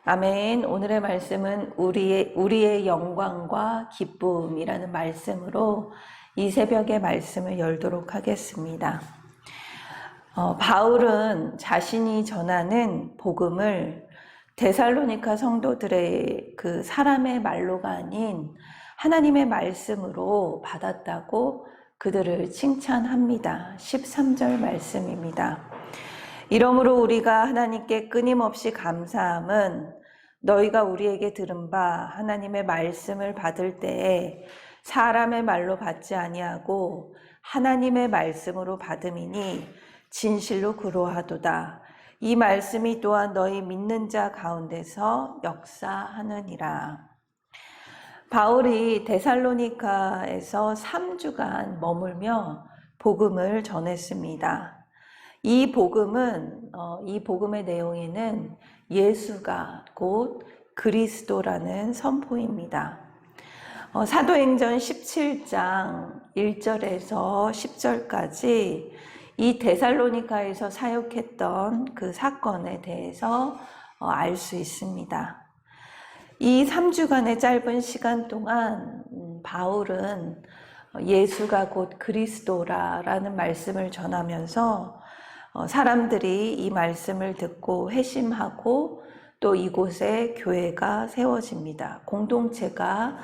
아멘. 오늘의 말씀은 우리의 영광과 기쁨이라는 말씀으로 이 새벽의 말씀을 열도록 하겠습니다. 바울은 자신이 전하는 복음을 데살로니가 성도들의 그 사람의 말로가 아닌 하나님의 말씀으로 받았다고 그들을 칭찬합니다. 13절 말씀입니다. 이러므로 우리가 하나님께 끊임없이 감사함은 너희가 우리에게 들은 바 하나님의 말씀을 받을 때에 사람의 말로 받지 아니하고 하나님의 말씀으로 받음이니 진실로 그러하도다. 이 말씀이 또한 너희 믿는 자 가운데서 역사하느니라. 바울이 데살로니가에서 3주간 머물며 복음을 전했습니다. 이 복음의 내용에는 예수가 곧 그리스도라는 선포입니다. 사도행전 17장 1절에서 10절까지 이 데살로니가에서 사역했던 그 사건에 대해서 알 수 있습니다. 이 3주간의 짧은 시간 동안 바울은 예수가 곧 그리스도라는 말씀을 전하면서 사람들이 이 말씀을 듣고 회심하고 또 이곳에 교회가 세워집니다. 공동체가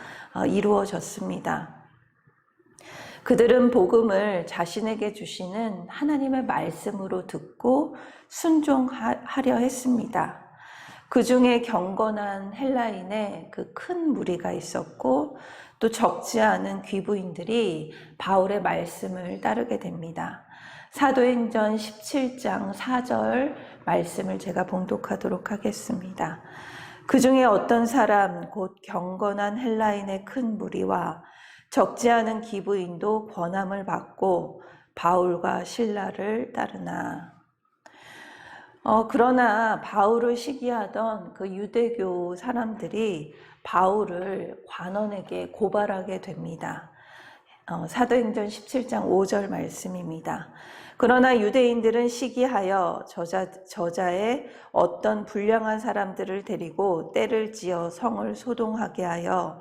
이루어졌습니다. 그들은 복음을 자신에게 주시는 하나님의 말씀으로 듣고 순종하려 했습니다. 그 중에 경건한 헬라인의 그 큰 무리가 있었고 또 적지 않은 귀부인들이 바울의 말씀을 따르게 됩니다. 사도행전 17장 4절 말씀을 제가 봉독하도록 하겠습니다. 그 중에 어떤 사람 곧 경건한 헬라인의 큰 무리와 적지 않은 기부인도 권함을 받고 바울과 실라를 따르나. 그러나 바울을 시기하던 그 유대교 사람들이 바울을 관원에게 고발하게 됩니다. 사도행전 17장 5절 말씀입니다. 그러나 유대인들은 시기하여 저자의 어떤 불량한 사람들을 데리고 떼를 지어 성을 소동하게 하여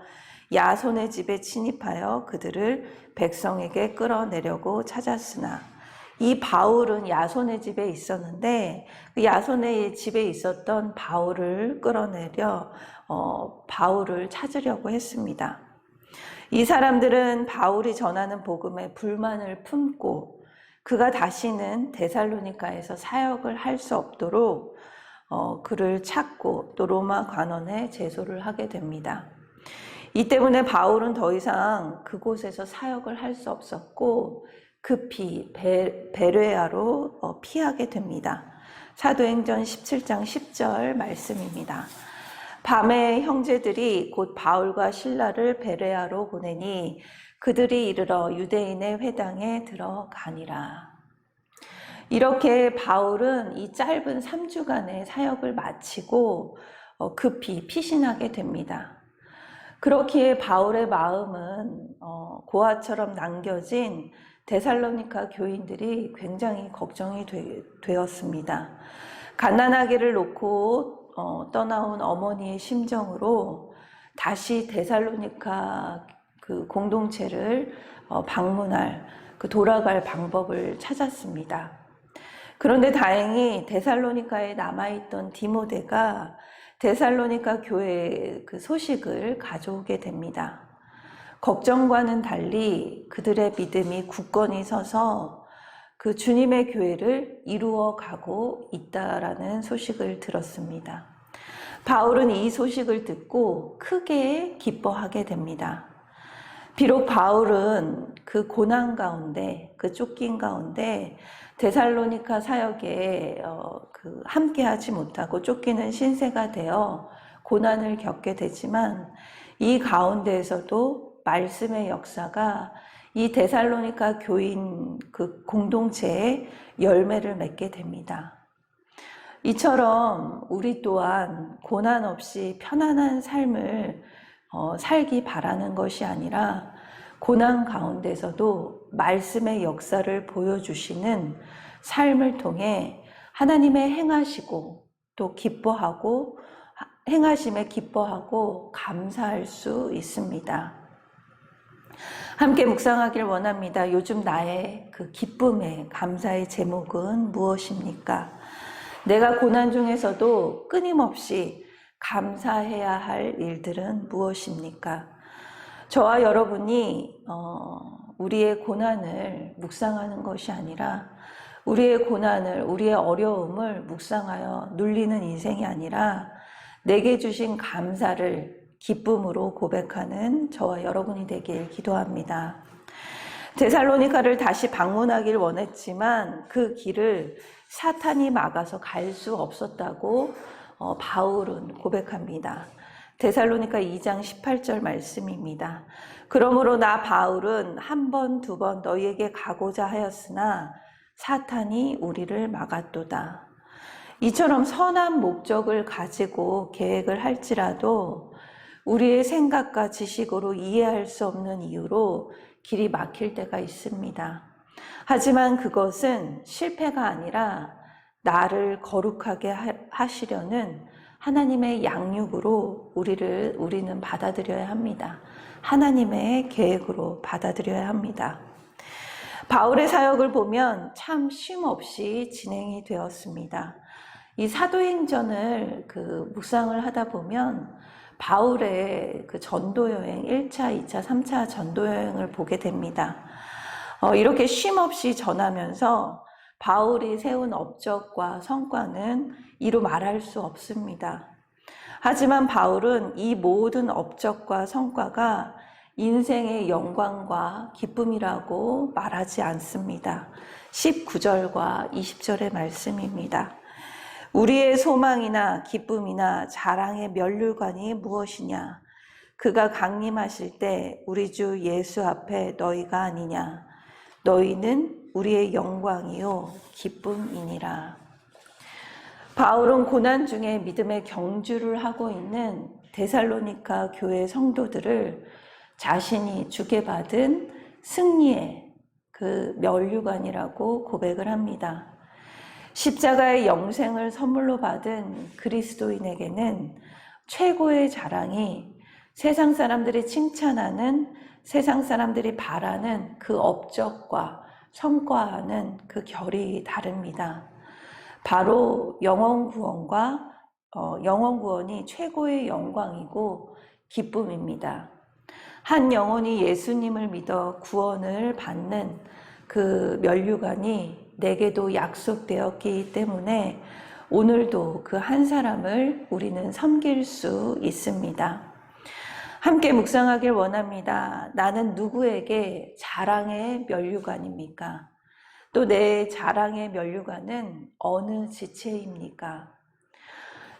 야손의 집에 침입하여 그들을 백성에게 끌어내려고 찾았으나 이 바울은 야손의 집에 있었는데 그 야손의 집에 있었던 바울을 끌어내려 바울을 찾으려고 했습니다. 이 사람들은 바울이 전하는 복음에 불만을 품고 그가 다시는 데살로니가에서 사역을 할 수 없도록 그를 찾고 또 로마 관원에 제소를 하게 됩니다. 이 때문에 바울은 더 이상 그곳에서 사역을 할 수 없었고 급히 베레아로 피하게 됩니다. 사도행전 17장 10절 말씀입니다. 밤에 형제들이 곧 바울과 실라를 베레아로 보내니 그들이 이르러 유대인의 회당에 들어가니라. 이렇게 바울은 이 짧은 3주간의 사역을 마치고 급히 피신하게 됩니다. 그렇기에 바울의 마음은 고아처럼 남겨진 데살로니가 교인들이 굉장히 걱정이 되었습니다. 갓난아기를 놓고 떠나온 어머니의 심정으로 다시 데살로니가 그 공동체를 방문할 돌아갈 방법을 찾았습니다. 그런데 다행히 데살로니가에 남아있던 디모데가 데살로니가 교회의 그 소식을 가져오게 됩니다. 걱정과는 달리 그들의 믿음이 굳건히 서서 그 주님의 교회를 이루어 가고 있다라는 소식을 들었습니다. 바울은 이 소식을 듣고 크게 기뻐하게 됩니다. 비록 바울은 그 고난 가운데, 그 쫓긴 가운데 데살로니가 사역에 함께하지 못하고 쫓기는 신세가 되어 고난을 겪게 되지만 이 가운데에서도 말씀의 역사가 이 데살로니가 교인 그 공동체에 열매를 맺게 됩니다. 이처럼 우리 또한 고난 없이 편안한 삶을 살기 바라는 것이 아니라 고난 가운데서도 말씀의 역사를 보여주시는 삶을 통해 하나님의 행하시고 또 기뻐하고 행하심에 기뻐하고 감사할 수 있습니다. 함께 묵상하길 원합니다. 요즘 나의 그 기쁨의 감사의 제목은 무엇입니까? 내가 고난 중에서도 끊임없이 감사해야 할 일들은 무엇입니까? 저와 여러분이 우리의 고난을 묵상하는 것이 아니라 우리의 고난을, 우리의 어려움을 묵상하여 눌리는 인생이 아니라 내게 주신 감사를 기쁨으로 고백하는 저와 여러분이 되길 기도합니다. 데살로니가를 다시 방문하길 원했지만 그 길을 사탄이 막아서 갈 수 없었다고 바울은 고백합니다. 데살로니가 2장 18절 말씀입니다. 그러므로 나 바울은 한 번, 두 번 너희에게 가고자 하였으나 사탄이 우리를 막았도다. 이처럼 선한 목적을 가지고 계획을 할지라도 우리의 생각과 지식으로 이해할 수 없는 이유로 길이 막힐 때가 있습니다. 하지만 그것은 실패가 아니라 나를 거룩하게 하시려는 하나님의 양육으로 우리는 받아들여야 합니다. 하나님의 계획으로 받아들여야 합니다. 바울의 사역을 보면 참 쉼없이 진행이 되었습니다. 이 사도행전을 묵상을 하다 보면 바울의 그 전도여행 1차, 2차, 3차 전도여행을 보게 됩니다. 이렇게 쉼없이 전하면서 바울이 세운 업적과 성과는 이루 말할 수 없습니다. 하지만 바울은 이 모든 업적과 성과가 인생의 영광과 기쁨이라고 말하지 않습니다. 19절과 20절의 말씀입니다. 우리의 소망이나 기쁨이나 자랑의 면류관이 무엇이냐? 그가 강림하실 때 우리 주 예수 앞에 너희가 아니냐? 너희는 우리의 영광이요 기쁨이니라. 바울은 고난 중에 믿음의 경주를 하고 있는 데살로니가 교회 성도들을 자신이 주게 받은 승리의 그 면류관이라고 고백을 합니다. 십자가의 영생을 선물로 받은 그리스도인에게는 최고의 자랑이 세상 사람들이 칭찬하는, 세상 사람들이 바라는 그 업적과 성과와는 그 결이 다릅니다. 바로 영원 구원이 최고의 영광이고 기쁨입니다. 한 영혼이 예수님을 믿어 구원을 받는 그 면류관이 내게도 약속되었기 때문에 오늘도 그 한 사람을 우리는 섬길 수 있습니다. 함께 묵상하길 원합니다. 나는 누구에게 자랑의 면류관입니까? 또 내 자랑의 면류관은 어느 지체입니까?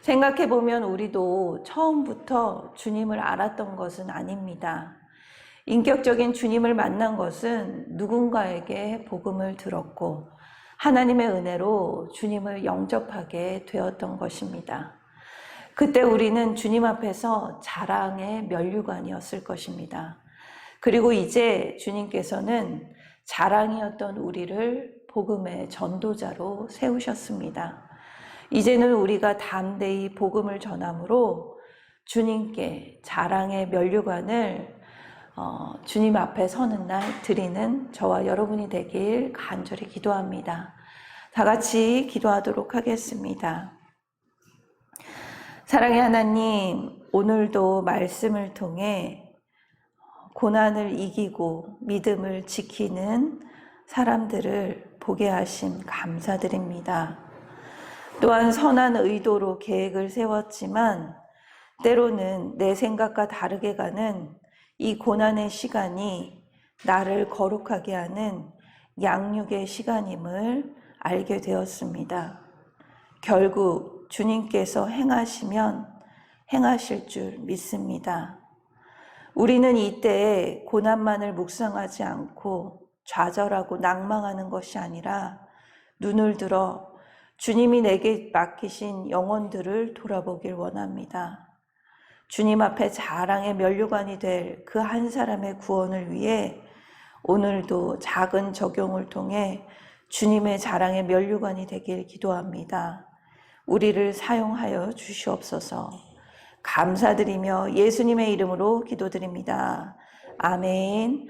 생각해보면 우리도 처음부터 주님을 알았던 것은 아닙니다. 인격적인 주님을 만난 것은 누군가에게 복음을 들었고 하나님의 은혜로 주님을 영접하게 되었던 것입니다. 그때 우리는 주님 앞에서 자랑의 면류관이었을 것입니다. 그리고 이제 주님께서는 자랑이었던 우리를 복음의 전도자로 세우셨습니다. 이제는 우리가 담대히 복음을 전함으로 주님께 자랑의 면류관을 주님 앞에 서는 날 드리는 저와 여러분이 되길 간절히 기도합니다. 다 같이 기도하도록 하겠습니다. 사랑의 하나님, 오늘도 말씀을 통해 고난을 이기고 믿음을 지키는 사람들을 보게 하심 감사드립니다. 또한 선한 의도로 계획을 세웠지만 때로는 내 생각과 다르게 가는 이 고난의 시간이 나를 거룩하게 하는 양육의 시간임을 알게 되었습니다. 결국 주님께서 행하시면 행하실 줄 믿습니다. 우리는 이때에 고난만을 묵상하지 않고 좌절하고 낭망하는 것이 아니라 눈을 들어 주님이 내게 맡기신 영혼들을 돌아보길 원합니다. 주님 앞에 자랑의 면류관이 될 그 한 사람의 구원을 위해 오늘도 작은 적용을 통해 주님의 자랑의 면류관이 되길 기도합니다. 우리를 사용하여 주시옵소서. 감사드리며 예수님의 이름으로 기도드립니다. 아멘.